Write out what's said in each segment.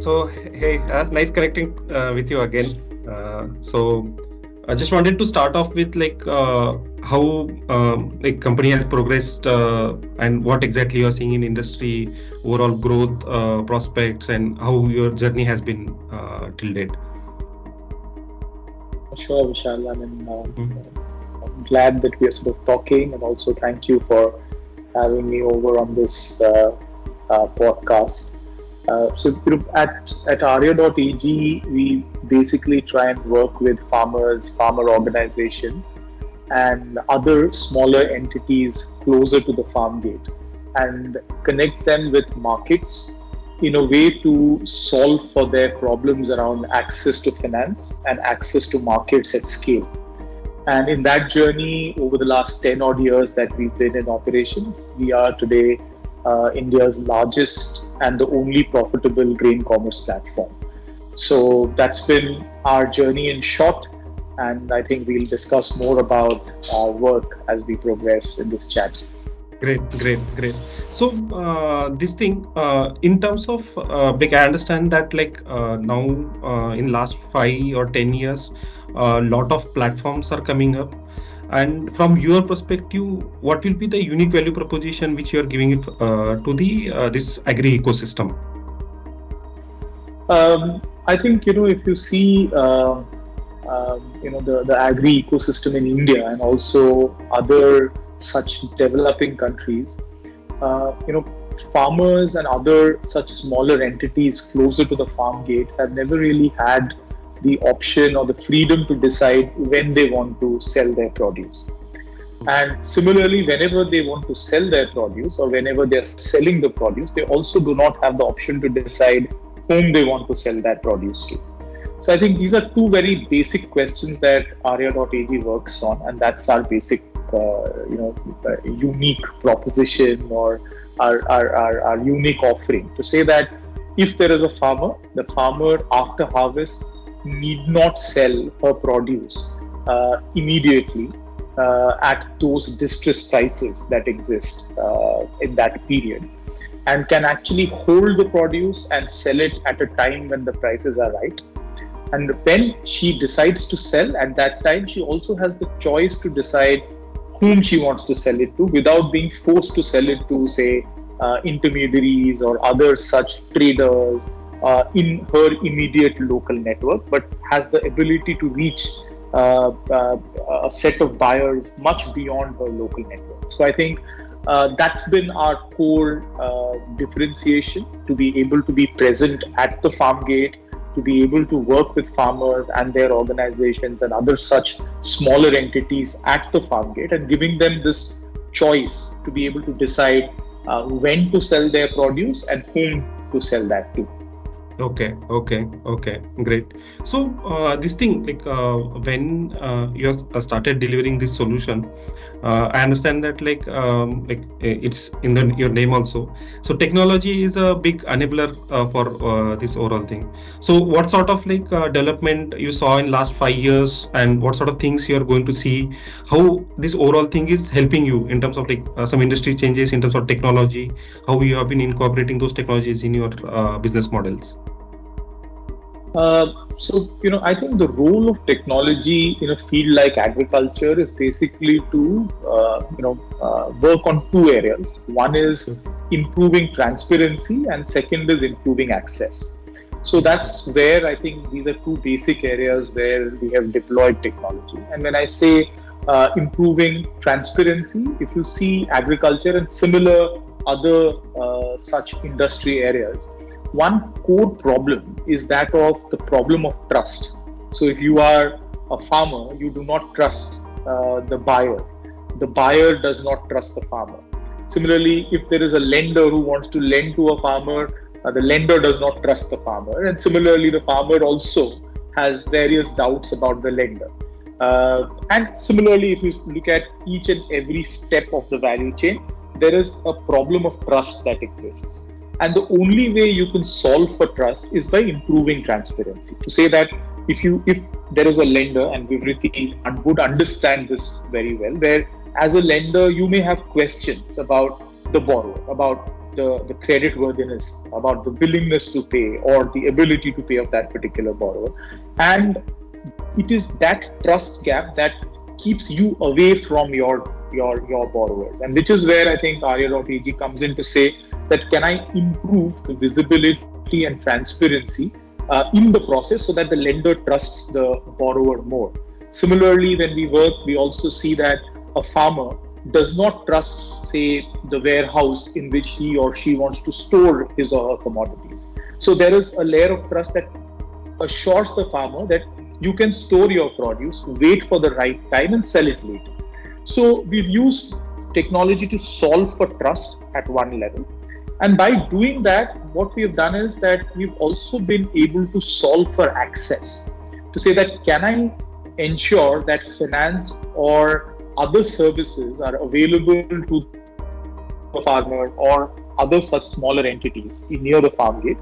So, hey, nice connecting with you again. So, I just wanted to start off with how company has progressed and what exactly you are seeing in industry, overall growth prospects, and how your journey has been till date. Sure, Vishal. Mm. I'm glad that we are sort of talking, and also thank you for having me over on this podcast. At Arya.ag, we basically try and work with farmers, farmer organizations, and other smaller entities closer to the farm gate, and connect them with markets in a way to solve for their problems around access to finance and access to markets at scale. And in that journey, over the last 10 odd years that we've been in operations, we are today India's largest and the only profitable grain commerce platform. So that's been our journey in short. And I think we'll discuss more about our work as we progress in this chat. Great. So, this thing, in terms of, I understand that now, in last 5 or 10 years, a lot of platforms are coming up. And from your perspective, what will be the unique value proposition which you are giving it to the this agri ecosystem? I think, if you see, the agri ecosystem in India and also other such developing countries, farmers and other such smaller entities closer to the farm gate have never really had the option or the freedom to decide when they want to sell their produce. And similarly, whenever they want to sell their produce or whenever they're selling the produce, they also do not have the option to decide whom they want to sell that produce to. So I think these are two very basic questions that Arya.ag works on, and that's our basic, unique proposition or our unique offering to say that if there is a farmer, the farmer after harvest need not sell her produce immediately at those distressed prices that exist in that period, and can actually hold the produce and sell it at a time when the prices are right. And when she decides to sell, at that time, she also has the choice to decide whom she wants to sell it to without being forced to sell it to, say, intermediaries or other such traders in her immediate local network, but has the ability to reach a set of buyers much beyond her local network. So I think that's been our core differentiation, to be able to be present at the farm gate, to be able to work with farmers and their organizations and other such smaller entities at the farm gate, and giving them this choice to be able to decide when to sell their produce and whom to sell that to. Okay, great. So, this thing, when you have started delivering this solution, I understand that it's in your name also. So, technology is a big enabler for this overall thing. So, what sort of development you saw in last 5 years, and what sort of things you are going to see? How this overall thing is helping you in terms of some industry changes in terms of technology? How you have been incorporating those technologies in your business models? I think the role of technology in a field like agriculture is basically to, work on two areas. One is improving transparency, and second is improving access. So that's where I think these are two basic areas where we have deployed technology. And when I say improving transparency, if you see agriculture and similar other such industry areas, one core problem is that of the problem of trust. So if you are a farmer, you do not trust the buyer. The buyer does not trust the farmer. Similarly, if there is a lender who wants to lend to a farmer, the lender does not trust the farmer. And similarly, the farmer also has various doubts about the lender. And similarly, if you look at each and every step of the value chain, there is a problem of trust that exists. And the only way you can solve for trust is by improving transparency. To say that if there is a lender, and Vivriti would understand this very well, where as a lender you may have questions about the borrower, about the credit worthiness, about the willingness to pay or the ability to pay of that particular borrower. And it is that trust gap that keeps you away from your borrowers, and which is where I think Arya.ag comes in to say that can I improve the visibility and transparency in the process so that the lender trusts the borrower more. Similarly, when we work, we also see that a farmer does not trust, say, the warehouse in which he or she wants to store his or her commodities. So there is a layer of trust that assures the farmer that you can store your produce, wait for the right time and sell it later. So we've used technology to solve for trust at one level. And by doing that, what we have done is that we've also been able to solve for access. To say that, can I ensure that finance or other services are available to the farmer or other such smaller entities near the farm gate,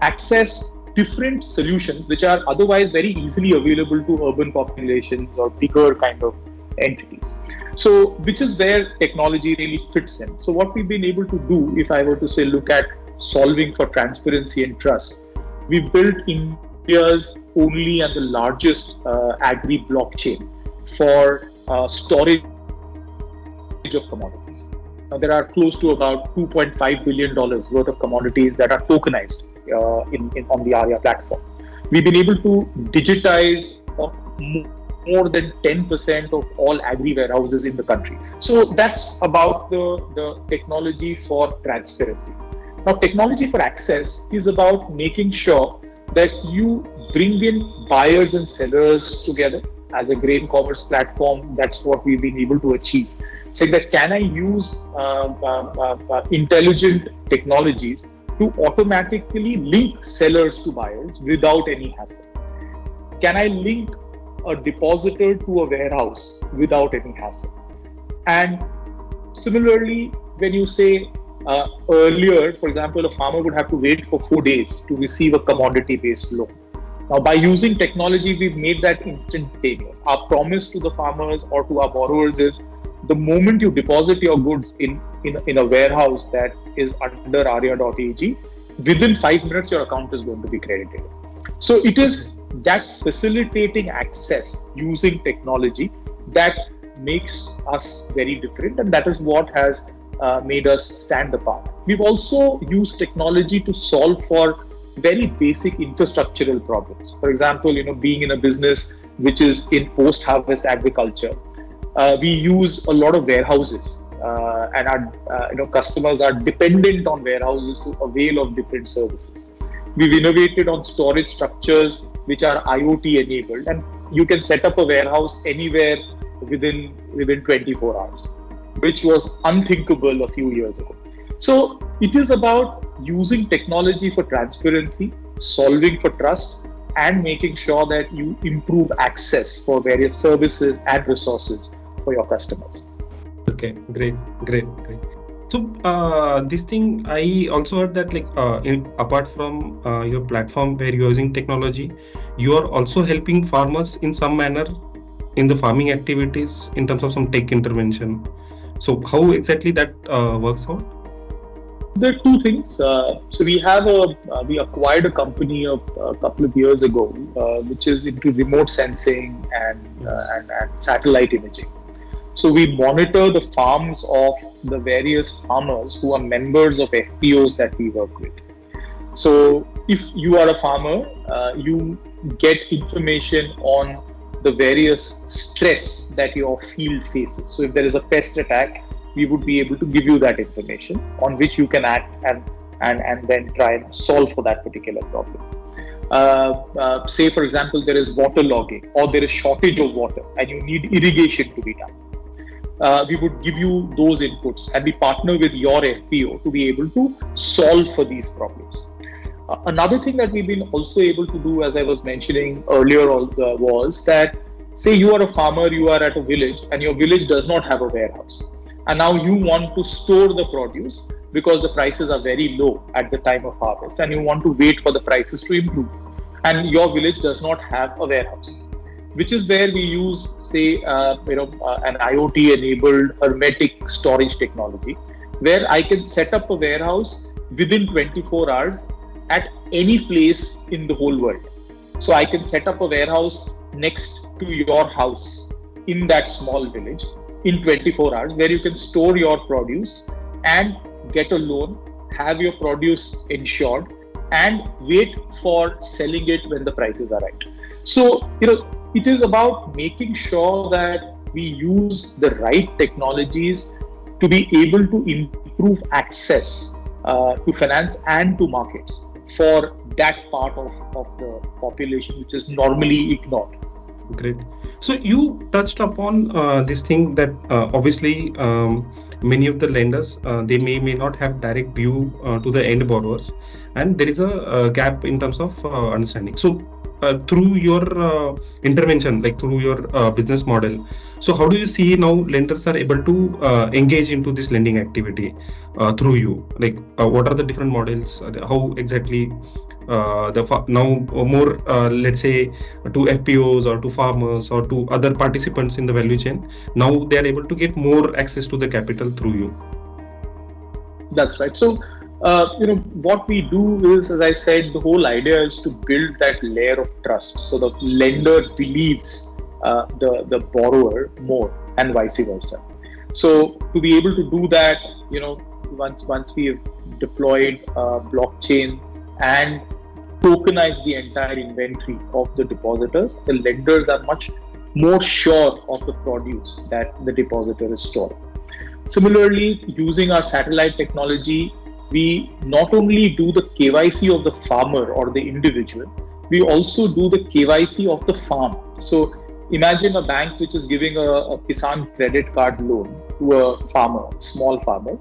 access different solutions which are otherwise very easily available to urban populations or bigger kind of entities. So, which is where technology really fits in. So what we've been able to do, if I were to say, look at solving for transparency and trust, we built India's only and the largest agri blockchain for storage of commodities. Now, there are close to about $2.5 billion worth of commodities that are tokenized on the Arya platform. We've been able to digitize more than 10% of all agri warehouses in the country. So that's about the technology for transparency. Now, technology for access is about making sure that you bring in buyers and sellers together. As a grain commerce platform, that's what we've been able to achieve. Saying that, can I use intelligent technologies to automatically link sellers to buyers without any hassle? Can I link a depositor to a warehouse without any hassle? And similarly, when you say earlier, for example, a farmer would have to wait for 4 days to receive a commodity-based loan. Now, by using technology, we've made that instantaneous. Our promise to the farmers or to our borrowers is, the moment you deposit your goods in a warehouse that is under Arya.ag, within 5 minutes, your account is going to be credited. So it is that facilitating access using technology that makes us very different, and that is what has made us stand apart. We've also used technology to solve for very basic infrastructural problems. For example, being in a business which is in post-harvest agriculture, we use a lot of warehouses, and our customers are dependent on warehouses to avail of different services. We've innovated on storage structures which are IoT enabled, and you can set up a warehouse anywhere within 24 hours, which was unthinkable a few years ago. So it is about using technology for transparency, solving for trust, and making sure that you improve access for various services and resources for your customers. Okay, great. So this thing, I also heard that apart from your platform where you're using technology, you are also helping farmers in some manner in the farming activities in terms of some tech intervention. So how exactly that works out? There are two things. So we acquired a company a couple of years ago, which is into remote sensing and satellite imaging. So we monitor the farms of the various farmers who are members of FPOs that we work with. So if you are a farmer, you get information on the various stress that your field faces. So if there is a pest attack, we would be able to give you that information on which you can act and then try and solve for that particular problem. Say, for example, there is water logging or there is shortage of water and you need irrigation to be done. We would give you those inputs and we partner with your FPO to be able to solve for these problems. Another thing that we've been also able to do, as I was mentioning earlier, was that, say you are a farmer, you are at a village and your village does not have a warehouse. And now you want to store the produce because the prices are very low at the time of harvest and you want to wait for the prices to improve. And your village does not have a warehouse, which is where we use, say, an IoT-enabled hermetic storage technology, where I can set up a warehouse within 24 hours at any place in the whole world. So I can set up a warehouse next to your house in that small village in 24 hours, where you can store your produce and get a loan, have your produce insured, and wait for selling it when the prices are right. So, it is about making sure that we use the right technologies to be able to improve access to finance and to markets for that part of the population which is normally ignored. Great. So you touched upon this thing that obviously many of the lenders they may not have direct view to the end borrowers, and there is a gap in terms of understanding. So through your intervention, like through your business model, so how do you see now lenders are able to engage into this lending activity through you? Like what are the different models? How exactly now more let's say to FPOs or to farmers or to other participants in the value chain, now they are able to get more access to the capital through you? That's right. So, what we do is, as I said, the whole idea is to build that layer of trust. So the lender believes the borrower more, and vice versa. So to be able to do that, once we have deployed blockchain and tokenize the entire inventory of the depositors, the lenders are much more sure of the produce that the depositor is storing. Similarly, using our satellite technology, we not only do the KYC of the farmer or the individual, we also do the KYC of the farm. So imagine a bank which is giving a Kisan credit card loan to a farmer, small farmer.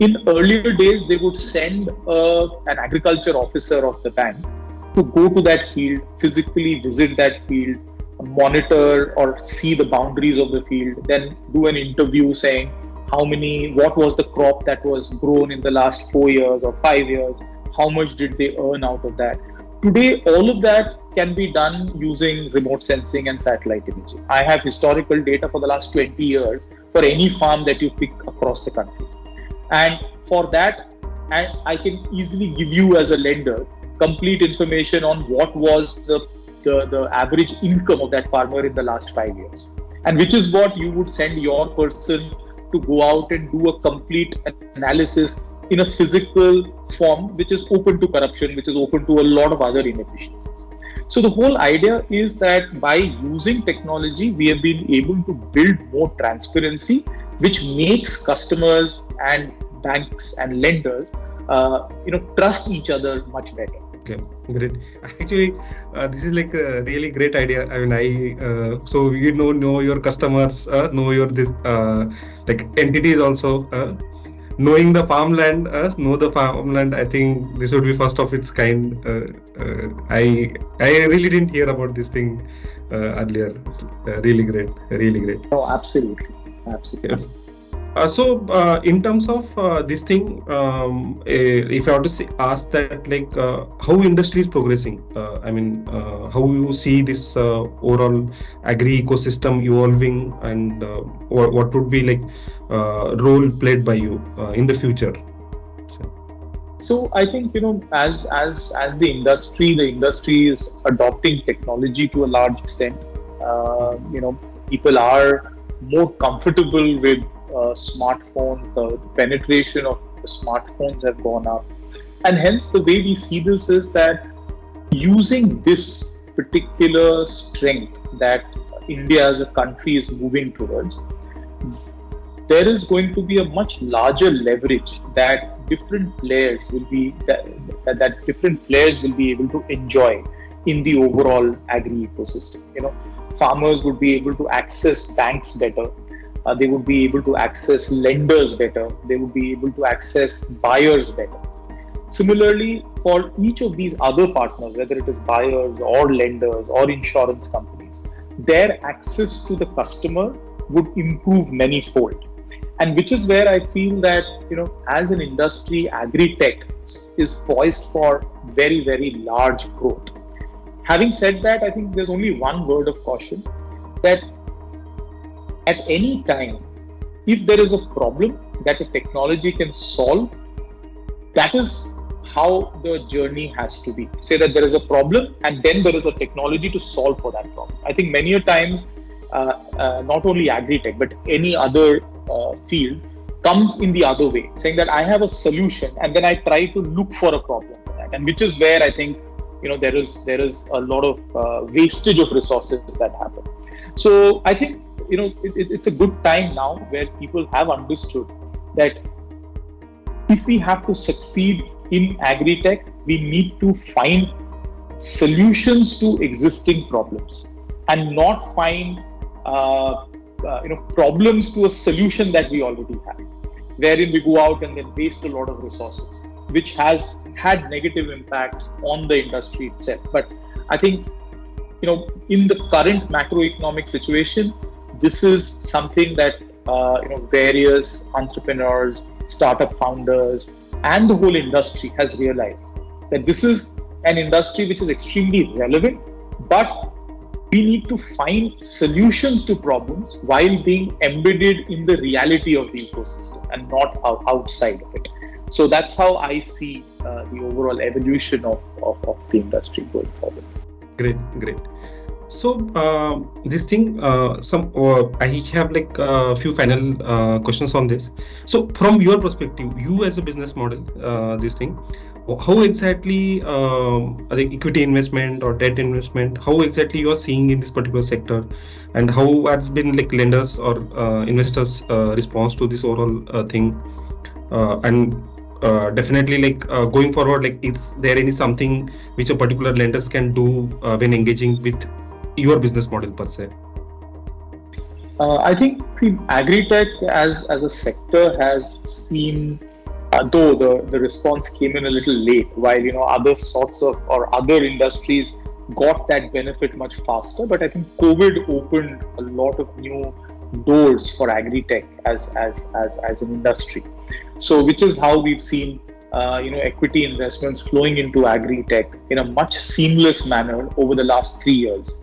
In earlier days, they would send an agriculture officer of the bank to go to that field, physically visit that field, monitor or see the boundaries of the field, then do an interview saying what was the crop that was grown in the last 4 years or 5 years, how much did they earn out of that. Today, all of that can be done using remote sensing and satellite imaging. I have historical data for the last 20 years for any farm that you pick across the country. And for that, I can easily give you as a lender complete information on what was the average income of that farmer in the last 5 years. And which is what you would send your person to go out and do a complete analysis in a physical form, which is open to corruption, which is open to a lot of other inefficiencies. So the whole idea is that by using technology, we have been able to build more transparency, which makes customers and banks and lenders, trust each other much better. Okay, great. Actually, this is like a really great idea. I mean, so you know your customers, know your this like entities also. Knowing the farmland, know the farmland. I think this would be first of its kind. I really didn't hear about this thing earlier. It's, really great, really great. Oh, absolutely. Yeah. So in terms of this thing, if I were to ask that, like how industry is progressing, I mean, how you see this overall agri ecosystem evolving, and what would be like role played by you in the future? So I think, as the industry is adopting technology to a large extent. People are more comfortable with smartphones. The penetration of the smartphones have gone up, and hence the way we see this is that using this particular strength that India as a country is moving towards, there is going to be a much larger leverage that different players will be able to enjoy in the overall agri ecosystem. Farmers would be able to access banks better. They would be able to access lenders better. They would be able to access buyers better. Similarly, for each of these other partners, whether it is buyers or lenders or insurance companies, their access to the customer would improve many-fold. And which is where I feel that, as an industry, agri-tech is poised for very, very large growth. Having said that, I think there's only one word of caution, that at any time, if there is a problem that a technology can solve, that is how the journey has to be. Say that there is a problem and then there is a technology to solve for that problem. I think many a times, not only agri-tech, but any other field comes in the other way, saying that I have a solution and then I try to look for a problem for that. And which is where I think, there is a lot of wastage of resources that happen. So I think, it's a good time now where people have understood that if we have to succeed in agri-tech, we need to find solutions to existing problems and not find problems to a solution that we already have, wherein we go out and then waste a lot of resources, which has had negative impacts on the industry itself. But I think, in the current macroeconomic situation, this is something that various entrepreneurs, startup founders, and the whole industry has realized that this is an industry which is extremely relevant, but we need to find solutions to problems while being embedded in the reality of the ecosystem and not outside of it. So that's how I see the overall evolution of the industry going forward. Great, great. So this thing, I have like a few final questions on this. So from your perspective, you as a business model, this thing, how exactly the equity investment or debt investment, how exactly you are seeing in this particular sector, and how has been like lenders or investors response to this overall thing, and definitely like going forward, like is there any something which a particular lenders can do when engaging with your business model per se? I think the agri-tech as a sector has seen, though the response came in a little late, while other sorts of or other industries got that benefit much faster. But I think COVID opened a lot of new doors for agri-tech as an industry. So which is how we've seen equity investments flowing into agri-tech in a much seamless manner over the last 3 years.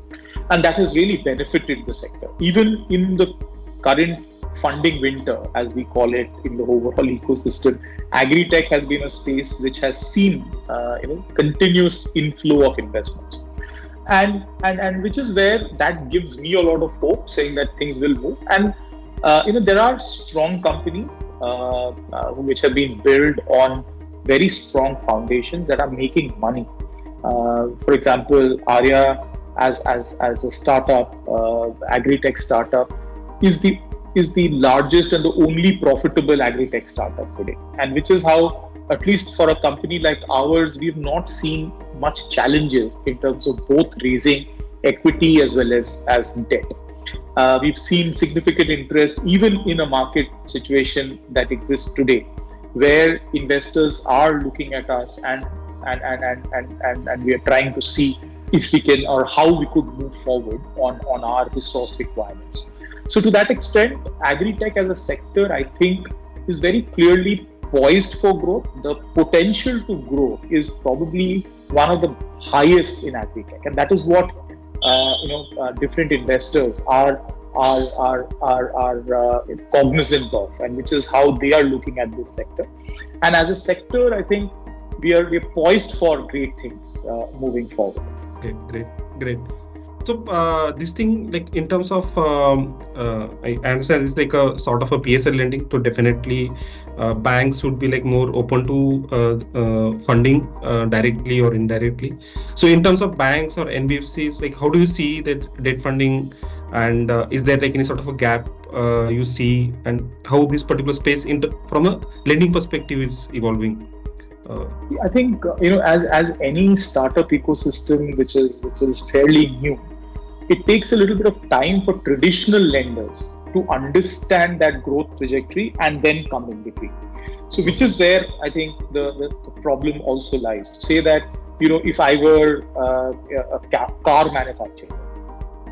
And that has really benefited the sector. Even in the current funding winter, as we call it in the overall ecosystem, agri-tech has been a space which has seen continuous inflow of investments. And which is where that gives me a lot of hope, saying that things will move. And there are strong companies which have been built on very strong foundations that are making money. For example, Arya as a startup, agri-tech startup, is the largest and the only profitable agri-tech startup today. And which is how, at least for a company like ours, we've not seen much challenges in terms of both raising equity as well as debt. We've seen significant interest even in a market situation that exists today, where investors are looking at us and we are trying to see if we can or how we could move forward on our resource requirements. So to that extent, agri-tech as a sector, I think, is very clearly poised for growth. The potential to grow is probably one of the highest in agri-tech, and that is what different investors are cognizant of, and which is how they are looking at this sector. And as a sector, I think we are poised for great things moving forward. Okay, great. So this thing, like in terms of, I understand it's like a sort of a PSL lending. So definitely, banks would be like more open to funding directly or indirectly. So in terms of banks or NBFCs, like how do you see that debt funding, and is there like any sort of a gap you see, and how this particular space from a lending perspective is evolving? I think as any startup ecosystem which is fairly new, it takes a little bit of time for traditional lenders to understand that growth trajectory and then come in between. So which is where I think the problem also lies. To say that if I were a car manufacturer,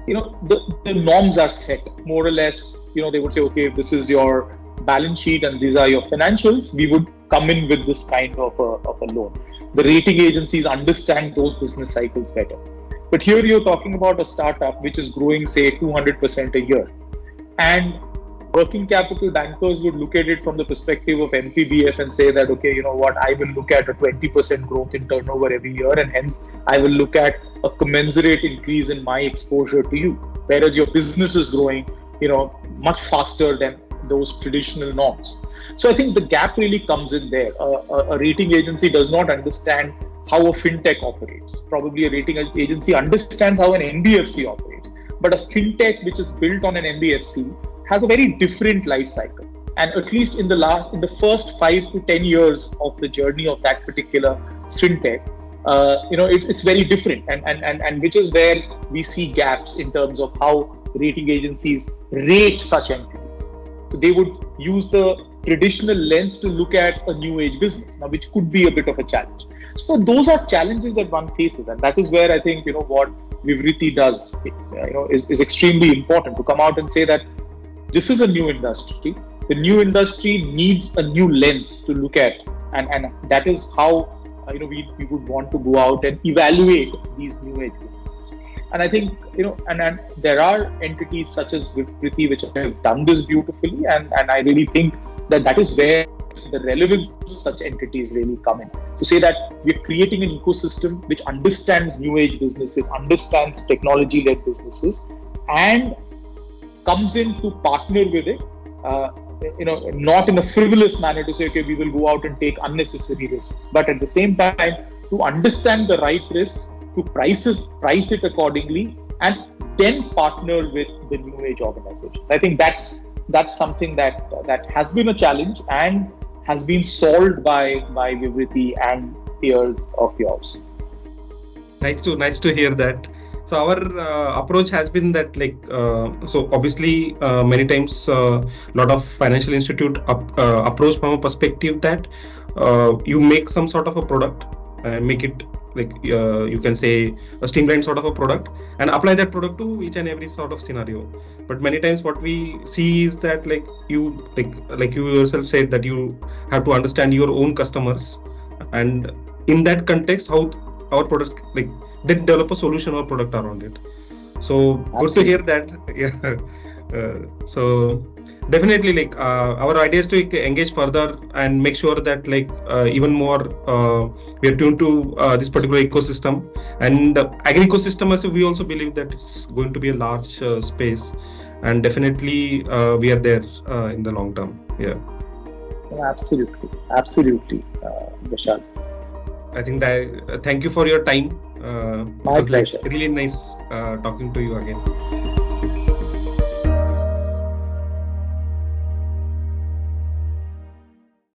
the norms are set more or less. They would say, okay, if this is your balance sheet and these are your financials, we would come in with this kind of a loan. The rating agencies understand those business cycles better. But here you're talking about a startup which is growing, say, 200% a year. And working capital bankers would look at it from the perspective of MPBF and say that, okay, you know what, I will look at a 20% growth in turnover every year, and hence I will look at a commensurate increase in my exposure to you. Whereas your business is growing, much faster than those traditional norms. So I think the gap really comes in there. A rating agency does not understand how a fintech operates. Probably a rating agency understands how an NBFC operates. But a fintech which is built on an NBFC has a very different life cycle. And at least in the first 5 to 10 years of the journey of that particular fintech, it's very different. And which is where we see gaps in terms of how rating agencies rate such entities. So they would use the traditional lens to look at a new age business, now which could be a bit of a challenge. So those are challenges that one faces, and that is where I think what Vivriti does is extremely important, to come out and say that this is a new industry. The new industry needs a new lens to look at, and that is how we would want to go out and evaluate these new age businesses. And I think and there are entities such as Vivriti which have done this beautifully, and I really think that is where the relevance of such entities really come in. To say that we're creating an ecosystem which understands new age businesses, understands technology-led businesses, and comes in to partner with it, not in a frivolous manner to say, okay, we will go out and take unnecessary risks, but at the same time to understand the right risks, to price it accordingly, and then partner with the new age organizations. I think that's something that has been a challenge and has been solved by Vivriti and peers of yours. Nice to hear that. So our approach has been that so obviously many times lot of financial institute approach from a perspective that you make some sort of a product, make it you can say a streamlined sort of a product, and apply that product to each and every sort of scenario. But many times what we see is that you yourself said that you have to understand your own customers, and in that context how our products then develop a solution or product around it. So good to hear that. Yeah. So definitely our idea is to engage further and make sure that even more we are tuned to this particular ecosystem, and agri ecosystem also, we also believe that it's going to be a large space, and definitely we are there in the long term. Yeah. Absolutely, Vishal. I think that thank you for your time. My pleasure. Really nice talking to you again.